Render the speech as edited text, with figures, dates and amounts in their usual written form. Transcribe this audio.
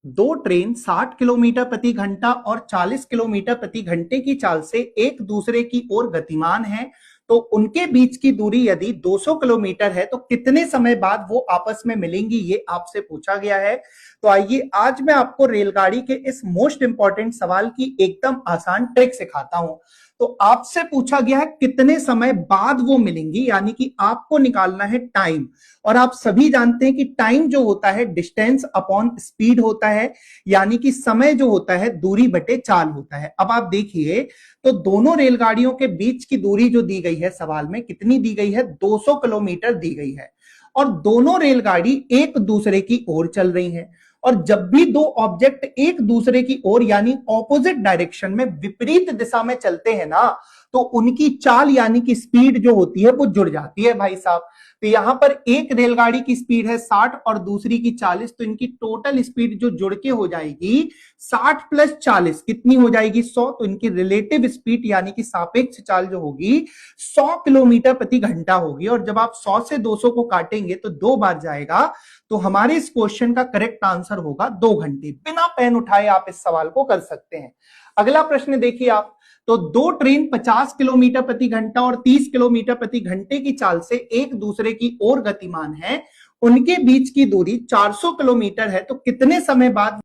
दो train 60 kilometre प्रति घंटा और 40 किलोमीटर प्रति घंटे की चाल से एक दूसरे की ओर गतिमान है, तो उनके बीच की दूरी यदि 200 किलोमीटर है तो कितने समय बाद वो आपस में मिलेंगी, ये आपसे पूछा गया है। तो आइए आज मैं आपको रेलगाड़ी के इस मोस्ट इंपॉर्टेंट सवाल की एकदम आसान ट्रिक सिखाता हूं। तो आपसे पूछा गया है कितने समय बाद वो मिलेंगी, यानी कि आपको निकालना है टाइम। और आप सभी जानते हैं कि टाइम जो होता है डिस्टेंस अपॉन स्पीड होता है, यानी कि समय जो होता है दूरी बटे चाल होता है। अब आप देखिए तो दोनों रेलगाड़ियों के बीच की दूरी जो दी गई है सवाल में कितनी दी गई है, 200 किलोमीटर दी गई है। और दोनों रेलगाड़ी एक दूसरे की ओर चल रही हैं। और जब भी दो ऑब्जेक्ट एक दूसरे की ओर यानी ऑपोजिट डायरेक्शन में विपरीत दिशा में चलते हैं ना, तो उनकी चाल यानी कि स्पीड जो होती है वो जुड़ जाती है भाई साहब। तो यहां पर एक रेलगाड़ी की स्पीड है 60 और दूसरी की 40, तो इनकी टोटल स्पीड जो जुड़ के हो जाएगी 60 प्लस 40 कितनी हो जाएगी, 100। तो इनकी रिलेटिव स्पीड यानी कि सापेक्ष चाल जो होगी 100 किलोमीटर प्रति घंटा होगी। और जब आप 100 से 200 को काटेंगे तो 2 बार जाएगा, तो हमारे इस क्वेश्चन का करेक्ट आंसर होगा 2 घंटे। बिना पेन उठाए आप इस सवाल को कर सकते हैं। अगला प्रश्न देखिए आप, तो दो ट्रेन 50 किलोमीटर प्रति घंटा और 30 किलोमीटर प्रति घंटे की चाल से एक दूसरे की ओर गतिमान है, उनके बीच की दूरी 400 किलोमीटर है, तो कितने समय बाद